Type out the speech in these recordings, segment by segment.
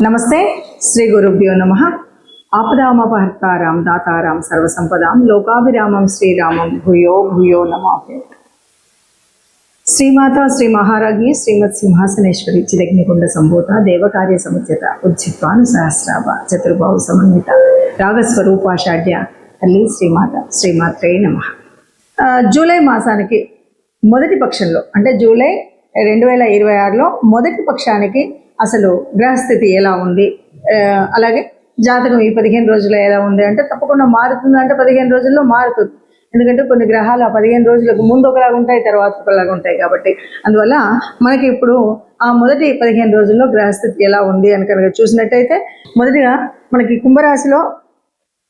నమస్తే. శ్రీ గురుభ్యో నమః. ఆపదామపహర్తారాం దాతారాం సర్వసంపదాం లోకాభిరామం శ్రీరామం భూయో భూయో నమామి. శ్రీమాత శ్రీ మహారాజ్ఞి శ్రీమత్ సింహాసనేశ్వరి చిదగ్నికుండ సంభూత దేవకార్య సముచిత ఉజ్జిత్వాను సహస్రాభ చతుర్బాహు సమన్విత రాగస్వరూపాషాఢ్య తల్లి శ్రీమాత శ్రీమాత్రే నమః. జూలై మాసానికి మొదటి పక్షంలో అంటే జూలై 2026లో మొదటి పక్షానికి అసలు గ్రహస్థితి ఎలా ఉంది, అలాగే జాతకం ఈ 15 రోజుల్లో ఎలా ఉంది అంటే తప్పకుండా మారుతుంది. అంటే 15 రోజుల్లో మారుతుంది. ఎందుకంటే కొన్ని గ్రహాలు ఆ 15 రోజులకు ముందు ఒకలాగా ఉంటాయి, తర్వాత ఒకలాగా ఉంటాయి. కాబట్టి అందువల్ల మనకి ఇప్పుడు ఆ మొదటి 15 రోజుల్లో గ్రహస్థితి ఎలా ఉంది అని కనుక చూసినట్టయితే, మొదటిగా మనకి కుంభరాశిలో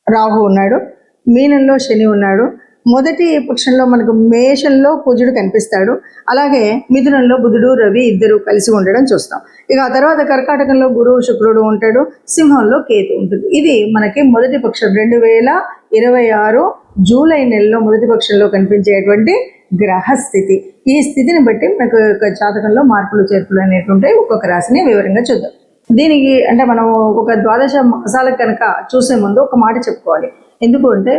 రాహు ఉన్నాడు, మీనంలో శని ఉన్నాడు, మొదటి పక్షంలో మనకు మేషంలో కుజుడు కనిపిస్తాడు, అలాగే మిథునంలో బుధుడు రవి ఇద్దరు కలిసి ఉండడం చూస్తాం. ఇక ఆ తర్వాత కర్కాటకంలో గురువు శుక్రుడు ఉంటాడు, సింహంలో కేతు ఉంటుంది. ఇది మనకి మొదటి పక్షం 2026 జూలై నెలలో మొదటి పక్షంలో కనిపించేటువంటి గ్రహస్థితి. ఈ స్థితిని బట్టి మనకు జాతకంలో మార్పులు చేర్పులు అనేవి ఉంటాయి. ఒక్కొక్క రాశిని వివరంగా చూద్దాం. దీనికి అంటే మనం ఒక 12 మాసాలకు కనుక చూసే ముందు ఒక మాట చెప్పుకోవాలి. ఎందుకు అంటే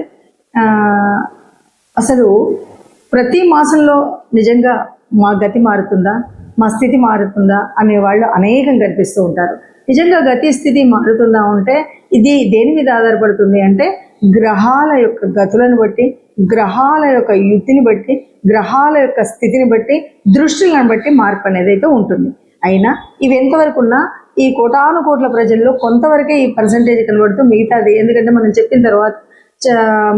అసలు ప్రతి మాసంలో నిజంగా మా గతి మారుతుందా, మా స్థితి మారుతుందా అనేవాళ్ళు అనేకం కనిపిస్తూ ఉంటారు. నిజంగా గతి స్థితి మారుతుందా అంటే ఇది దేని మీద ఆధారపడుతుంది అంటే గ్రహాల యొక్క గతులను బట్టి, గ్రహాల యొక్క యుతిని బట్టి, గ్రహాల యొక్క స్థితిని బట్టి, దృష్టిలను బట్టి మార్పు అనేది అయితే ఉంటుంది. అయినా ఇవి ఎంతవరకు ఉన్నా ఈ కోటాను కోట్ల ప్రజల్లో కొంతవరకే ఈ పర్సంటేజ్ కనబడుతూ మిగతాది, ఎందుకంటే మనం చెప్పిన తర్వాత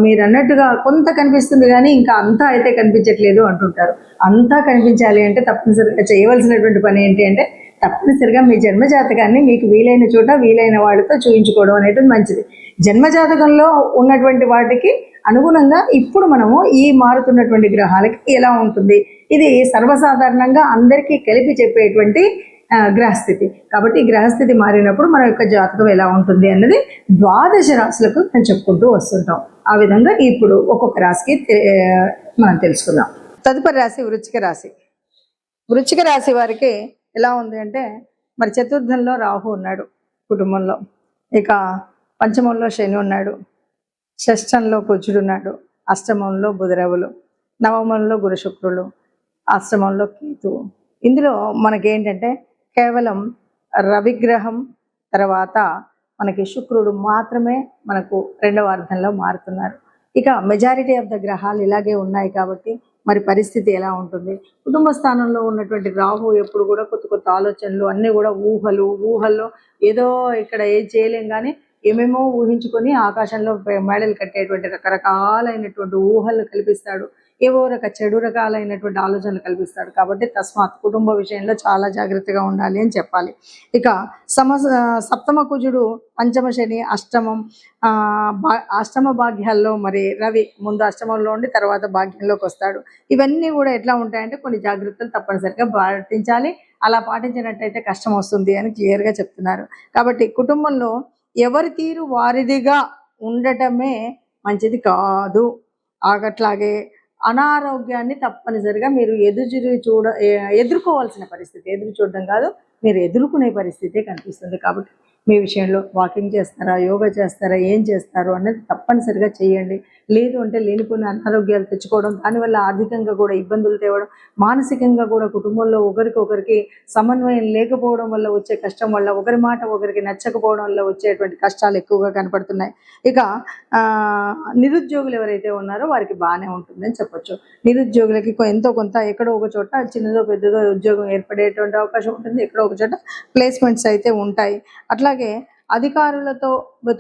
మీరు అన్నట్టుగా కొంత కనిపిస్తుంది కానీ ఇంకా అంతా అయితే కనిపించట్లేదు అంటుంటారు. అంతా కనిపించాలి అంటే తప్పనిసరిగా చేయవలసినటువంటి పని ఏంటి అంటే తప్పనిసరిగా మీ జన్మజాతకాన్ని మీకు వీలైన చోట వీలైన వాళ్ళతో చూయించుకోవడం అనేది మంచిది. జన్మజాతకంలో ఉన్నటువంటి వాటికి అనుగుణంగా ఇప్పుడు మనము ఈ మారుతున్నటువంటి గ్రహాలకి ఎలా ఉంటుంది, ఇది సర్వసాధారణంగా అందరికీ కలిపి చెప్పేటువంటి గ్రహస్థితి. కాబట్టి ఈ గ్రహస్థితి మారినప్పుడు మన యొక్క జాతకం ఎలా ఉంటుంది అన్నది 12 రాశులకు నేను చెప్పుకుంటూ వస్తుంటాం. ఆ విధంగా ఇప్పుడు ఒక్కొక్క రాశికి మనం తెలుసుకుందాం. తదుపరి రాశి వృశ్చిక రాశి. వృశ్చిక రాశి వారికి ఎలా ఉంది అంటే మరి చతుర్థంలో రాహు ఉన్నాడు కుటుంబంలో, ఇక పంచమంలో శని ఉన్నాడు, షష్టంలో కుజుడు ఉన్నాడు, అష్టమంలో బుధరవులు, నవమంలో గురు శుక్రులు, అష్టమంలో కేతువు. ఇందులో మనకేంటంటే కేవలం రవిగ్రహం తర్వాత మనకి శుక్రుడు మాత్రమే మనకు 2వ అర్థంలో మారుతున్నారు. ఇక మెజారిటీ ఆఫ్ ద గ్రహాలు ఇలాగే ఉన్నాయి. కాబట్టి మరి పరిస్థితి ఎలా ఉంటుంది? కుటుంబ స్థానంలో ఉన్నటువంటి రాహు ఎప్పుడు కూడా కొత్త కొత్త ఆలోచనలు అన్నీ కూడా ఊహల్లో ఏదో ఇక్కడ ఏం చేయలేం కానీ ఏమేమో ఊహించుకొని ఆకాశంలో మేడలు కట్టేటువంటి రకరకాలైనటువంటి ఊహలు కల్పిస్తాడు, ఏవో చెడు రకాలైనటువంటి ఆలోచనలు కల్పిస్తాడు. కాబట్టి తస్మాత్ కుటుంబ విషయంలో చాలా జాగ్రత్తగా ఉండాలి అని చెప్పాలి. ఇక సప్తమ కుజుడు, పంచమ శని, అష్టమ భాగ్యాల్లో మరి రవి ముందు అష్టమంలో ఉండి తర్వాత భాగ్యంలోకి వస్తాడు. ఇవన్నీ కూడా ఎట్లా ఉంటాయంటే కొన్ని జాగ్రత్తలు తప్పనిసరిగా పాటించాలి. అలా పాటించినట్టయితే కష్టం వస్తుంది అని క్లియర్గా చెప్తున్నారు. కాబట్టి కుటుంబంలో ఎవరి తీరు వారిదిగా ఉండటమే మంచిది కాదు. అట్లాగే అనారోగ్యాన్ని తప్పనిసరిగా మీరు ఎదుర్కోవాల్సిన పరిస్థితి, ఎదురు చూడడం కాదు మీరు ఎదుర్కొనే పరిస్థితే కనిపిస్తుంది. కాబట్టి మీ విషయంలో వాకింగ్ చేస్తారా, యోగా చేస్తారా, ఏం చేస్తారు అనేది తప్పనిసరిగా చేయండి. లేదు అంటే లేనిపోయిన అనారోగ్యాలు తెచ్చుకోవడం, దానివల్ల ఆర్థికంగా కూడా ఇబ్బందులు తేవడం, మానసికంగా కూడా కుటుంబంలో ఒకరికొకరికి సమన్వయం లేకపోవడం వల్ల వచ్చే కష్టం వల్ల, ఒకరి మాట ఒకరికి నచ్చకపోవడం వల్ల వచ్చేటువంటి కష్టాలు ఎక్కువగా కనపడుతున్నాయి. ఇక నిరుద్యోగులు ఎవరైతే ఉన్నారో వారికి బాగానే ఉంటుందని చెప్పొచ్చు. నిరుద్యోగులకి ఎంతో కొంత ఎక్కడో ఒక చోట చిన్నదో పెద్దదో ఉద్యోగం ఏర్పడేటువంటి అవకాశం ఉంటుంది, ఎక్కడో ఒక చోట ప్లేస్మెంట్స్ అయితే ఉంటాయి. అట్లాగే అధికారులతో,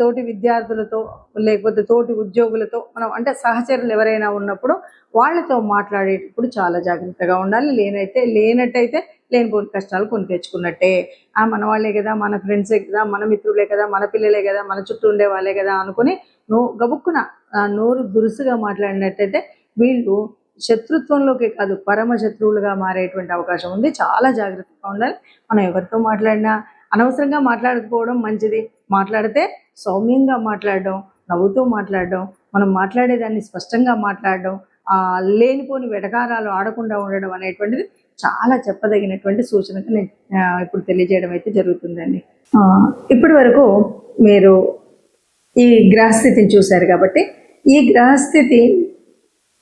తోటి విద్యార్థులతో, లేకపోతే తోటి ఉద్యోగులతో మనం అంటే సహచరులు ఎవరైనా ఉన్నప్పుడు వాళ్ళతో మాట్లాడేటప్పుడు చాలా జాగ్రత్తగా ఉండాలి. లేనట్టయితే లేనిపోని కష్టాలు కొని తెచ్చుకున్నట్టే. మన వాళ్ళే కదా, మన ఫ్రెండ్సే కదా, మన మిత్రులే కదా, మన పిల్లలే కదా, మన చుట్టూ ఉండే వాళ్ళే కదా అనుకుని గబుక్కున నోరు దురుసుగా మాట్లాడినట్టయితే వీళ్ళు శత్రుత్వంలోకి కాదు పరమ శత్రువులుగా మారేటువంటి అవకాశం ఉంది. చాలా జాగ్రత్తగా ఉండాలి. మనం ఎవరితో మాట్లాడినా అనవసరంగా మాట్లాడకపోవడం మంచిది. మాట్లాడితే సౌమ్యంగా మాట్లాడడం, నవ్వుతూ మాట్లాడడం, మనం మాట్లాడేదాన్ని స్పష్టంగా మాట్లాడడం, లేనిపోని వెటకారాలు ఆడకుండా ఉండడం అనేటువంటిది చాలా చెప్పదగినటువంటి సూచనగా నేను ఇప్పుడు తెలియజేయడం అయితే జరుగుతుందండి. ఇప్పటి వరకు మీరు ఈ గ్రహస్థితిని చూశారు కాబట్టి, ఈ గ్రహస్థితి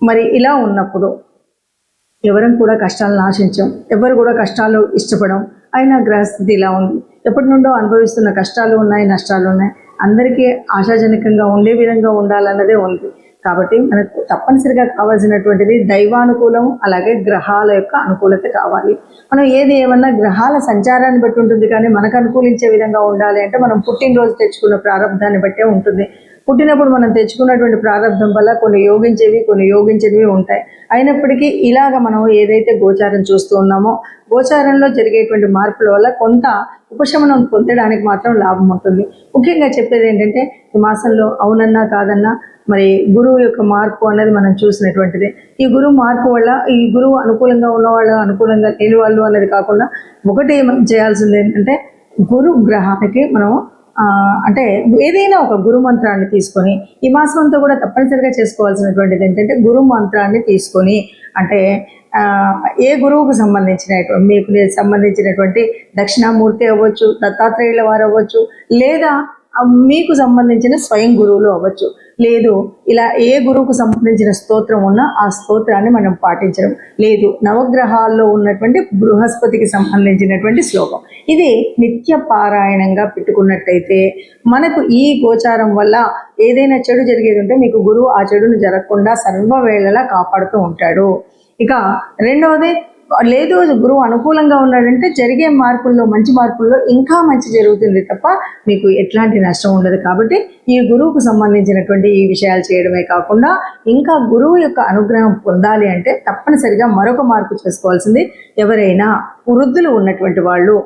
మరి ఇలా ఉన్నప్పుడు ఎవరం కూడా కష్టాలను ఆశించాం, ఎవరు కూడా కష్టాలు ఇష్టపడం, అయినా గ్రహస్థితి ఇలా ఉంది. ఎప్పటి నుండో అనుభవిస్తున్న కష్టాలు ఉన్నాయి, నష్టాలు ఉన్నాయి. అందరికీ ఆశాజనకంగా ఉండే విధంగా ఉండాలన్నదే ఉంది. కాబట్టి మనకు తప్పనిసరిగా కావాల్సినటువంటిది దైవానుకూలం, అలాగే గ్రహాల యొక్క అనుకూలత కావాలి. మనం ఏది ఏమన్నా గ్రహాల సంచారాన్ని బట్టి ఉంటుంది, కానీ మనకు అనుకూలించే విధంగా ఉండాలి అంటే మనం పుట్టినరోజు తెచ్చుకున్న ప్రారంభాన్ని బట్టే ఉంటుంది. పుట్టినప్పుడు మనం తెచ్చుకున్నటువంటి ప్రారంభం వల్ల కొన్ని యోగించేవి, కొన్ని యోగించేవి ఉంటాయి. అయినప్పటికీ ఇలాగ మనం ఏదైతే గోచారం చూస్తూ ఉన్నామో, గోచారంలో జరిగేటువంటి మార్పుల వల్ల కొంత ఉపశమనం పొందడానికి మాత్రం లాభం ఉంటుంది. ముఖ్యంగా చెప్పేది ఏంటంటే, ఈ మాసంలో అవునన్నా కాదన్నా మరి గురువు యొక్క మార్పు అనేది మనం చూసినటువంటిది. ఈ గురువు మార్పు వల్ల ఈ గురువు అనుకూలంగా ఉన్నవాళ్ళు, అనుకూలంగా లేని వాళ్ళు అనేది కాకుండా, ఒకటి మనం చేయాల్సింది ఏంటంటే, గురు గ్రహానికి మనం అంటే ఏదైనా ఒక గురు మంత్రాన్ని తీసుకొని, ఈ మాసం అంతా కూడా తప్పనిసరిగా చేసుకోవాల్సినటువంటిది ఏంటంటే, గురు మంత్రాన్ని తీసుకొని, అంటే ఏ గురువుకు మీకు సంబంధించినటువంటి దక్షిణామూర్తి అవ్వచ్చు, దత్తాత్రేయుల వారు అవ్వచ్చు, లేదా మీకు సంబంధించిన స్వయం గురువులు అవ్వచ్చు, లేదు ఇలా ఏ గురువుకు సంబంధించిన స్తోత్రం ఉన్నా ఆ స్తోత్రాన్ని మనం పాటించడం, లేదు నవగ్రహాల్లో ఉన్నటువంటి బృహస్పతికి సంబంధించినటువంటి శ్లోకం, ఇది నిత్య పారాయణంగా పెట్టుకున్నట్టయితే మనకు ఈ గోచారం వల్ల ఏదైనా చెడు జరిగేది ఉంటే మీకు గురువు ఆ చెడును జరగకుండా సర్వవేళలా కాపాడుతూ ఉంటాడు. ఇక రెండవది, లేదు గురువు అనుకూలంగా ఉన్నాడంటే జరిగే మార్పుల్లో, మంచి మార్పుల్లో ఇంకా మంచి జరుగుతుంది తప్ప మీకు ఎట్లాంటి నష్టం ఉండదు. కాబట్టి ఈ గురువుకు సంబంధించినటువంటి ఈ విషయాలు చేయడమే కాకుండా, ఇంకా గురువు యొక్క అనుగ్రహం పొందాలి అంటే తప్పనిసరిగా మరొక మార్పు చేసుకోవాల్సింది, ఎవరైనా వృద్ధులు ఉన్నటువంటి వాళ్ళు,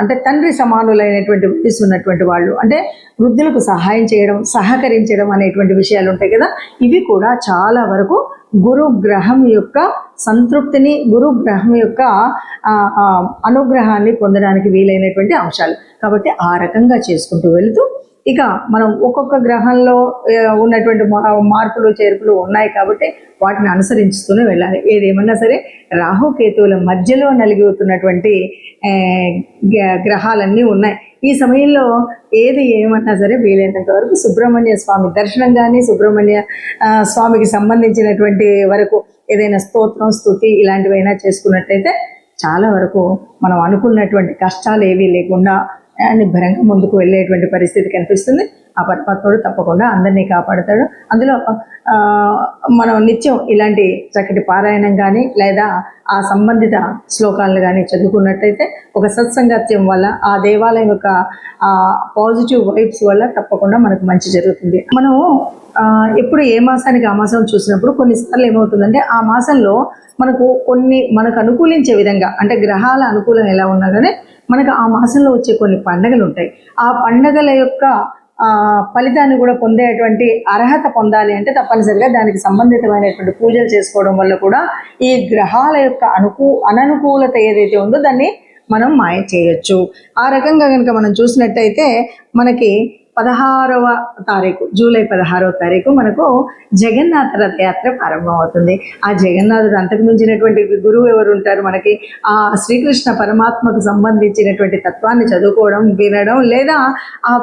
అంటే తండ్రి సమానులైనటువంటి వయసు ఉన్నటువంటి వాళ్ళు, అంటే వృద్ధులకు సహాయం చేయడం, సహకరించడం అనేటువంటి విషయాలు ఉంటాయి కదా, ఇవి కూడా చాలా వరకు గురు గ్రహం యొక్క సంతృప్తిని, గురు గ్రహం యొక్క అనుగ్రహాన్ని పొందడానికి వీలైనటువంటి అంశాలు. కాబట్టి ఆ రకంగా చేసుకుంటూ వెళుతూ, ఇక మనం ఒక్కొక్క గ్రహంలో ఉన్నటువంటి మార్పులు చేర్పులు ఉన్నాయి కాబట్టి వాటిని అనుసరించుతూనే వెళ్ళాలి. ఏదేమన్నా సరే రాహుకేతువుల మధ్యలో నలిగిపోతున్నటువంటి గ్రహాలన్నీ ఉన్నాయి. ఈ సమయంలో ఏది ఏమన్నా సరే వీలైనంత వరకు సుబ్రహ్మణ్య స్వామి దర్శనం కానీ, సుబ్రహ్మణ్య స్వామికి సంబంధించినటువంటి వరకు ఏదైనా స్తోత్రం, స్తుతి ఇలాంటివైనా చేసుకున్నట్టయితే చాలా వరకు మనం అనుకున్నటువంటి కష్టాలు ఏవీ లేకుండా నిబ్బరంగా ముందుకు వెళ్ళేటువంటి పరిస్థితి కనిపిస్తుంది. ఆ పరమాత్ముడు తప్పకుండా అందరినీ కాపాడుతాడు. అందులో మనం నిత్యం ఇలాంటి చక్కటి పారాయణం కానీ, లేదా ఆ సంబంధిత శ్లోకాలను కానీ చదువుకున్నట్టయితే ఒక సత్సంగత్యం వల్ల, ఆ దేవాలయం యొక్క పాజిటివ్ వైబ్స్ వల్ల తప్పకుండా మనకు మంచి జరుగుతుంది. మనము ఎప్పుడు ఏ మాసానికి ఆ మాసం చూసినప్పుడు కొన్నిసార్లు ఏమవుతుందంటే, ఆ మాసంలో మనకు అనుకూలించే విధంగా, అంటే గ్రహాల అనుకూలం ఎలా ఉన్నా కానీ మనకు ఆ మాసంలో వచ్చే కొన్ని పండగలు ఉంటాయి. ఆ పండగల యొక్క ఫలితాన్ని కూడా పొందేటువంటి అర్హత పొందాలి అంటే తప్పనిసరిగా దానికి సంబంధితమైనటువంటి పూజలు చేసుకోవడం వల్ల కూడా ఈ గ్రహాల యొక్క అననుకూలత ఏదైతే ఉందో దాన్ని మనం మాయ చేయొచ్చు. ఆ రకంగా కనుక మనం చూసినట్టయితే మనకి 16వ తారీఖు, జూలై 16వ తారీఖు మనకు జగన్నాథ రథయాత్ర ప్రారంభం అవుతుంది. ఆ జగన్నాథుడు అంతకు మించినటువంటి గురువు ఎవరు ఉంటారు మనకి? ఆ శ్రీకృష్ణ పరమాత్మకు సంబంధించినటువంటి తత్వాన్ని చదువుకోవడం, వినడం, లేదా ఆ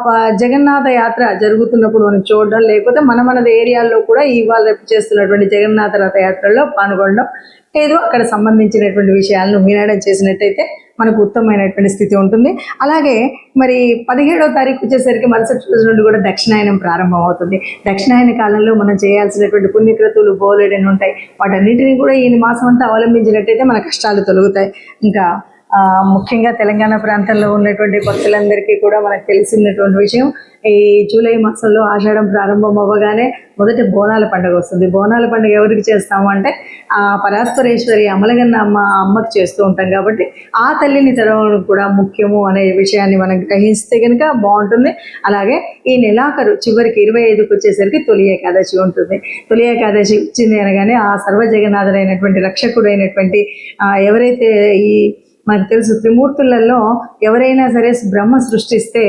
జగన్నాథ యాత్ర జరుగుతున్నప్పుడు మనం చూడడం, లేకపోతే మనది ఏరియాల్లో కూడా ఇవాళ రేపు చేస్తున్నటువంటి జగన్నాథ రథయాత్రలో పాల్గొనడం, ఏదో అక్కడ సంబంధించినటువంటి విషయాలను వినడం చేసినట్టయితే మనకు ఉత్తమమైనటువంటి స్థితి ఉంటుంది. అలాగే మరి 17వ తారీఖు వచ్చేసరికి మరుసటి రోజు నుండి కూడా దక్షిణాయనం ప్రారంభం అవుతుంది. దక్షిణాయన కాలంలో మనం చేయాల్సినటువంటి పుణ్యక్రతువులు బోలెడని ఉంటాయి. వాటన్నిటినీ కూడా ఈ మాసం అంతా అవలంబించినట్టయితే మన కష్టాలు తొలగుతాయి. ఇంకా ముఖ్యంగా తెలంగాణ ప్రాంతంలో ఉన్నటువంటి భక్తులందరికీ కూడా మనకు తెలిసినటువంటి విషయం, ఈ జూలై మాసంలో ఆషాఢం ప్రారంభం అవ్వగానే మొదటి బోనాల పండుగ వస్తుంది. బోనాల పండుగ ఎవరికి చేస్తాము అంటే ఆ పరాత్పరేశ్వరి అమలగన్న అమ్మకి చేస్తూ ఉంటాం. కాబట్టి ఆ తల్లిని తెరవడం కూడా ముఖ్యము అనే విషయాన్ని మనం గ్రహిస్తే కనుక బాగుంటుంది. అలాగే ఈ నెలాఖరు చివరికి 25కి వచ్చేసరికి తొలి ఏకాదశి ఉంటుంది. తొలి ఏకాదశి వచ్చింది అనగానే ఆ సర్వజగన్నాథుడైనటువంటి రక్షకుడైనటువంటి ఎవరైతే ఈ మనకు తెలుసు త్రిమూర్తులలో ఎవరైనా సరే బ్రహ్మ సృష్టిస్తే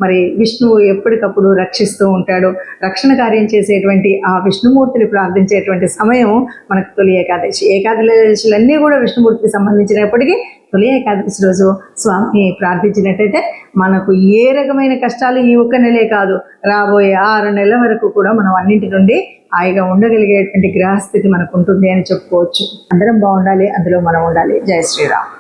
మరి విష్ణువు ఎప్పటికప్పుడు రక్షిస్తూ ఉంటాడు. రక్షణ కార్యం చేసేటువంటి ఆ విష్ణుమూర్తిని ప్రార్థించేటువంటి సమయం మనకు తొలి ఏకాదశి. ఏకాదశులన్నీ కూడా విష్ణుమూర్తికి సంబంధించినప్పటికీ తొలి ఏకాదశి రోజు స్వామిని ప్రార్థించినట్టయితే మనకు ఏ రకమైన కష్టాలు ఈ ఒక్క నెలే కాదు, రాబోయే 6 నెలల వరకు కూడా మనం అన్నింటి నుండి హాయిగా ఉండగలిగేటువంటి గ్రహస్థితి మనకు ఉంటుంది అని చెప్పుకోవచ్చు. అందరం బాగుండాలి, అందులో మనం ఉండాలి. జై శ్రీరామ్.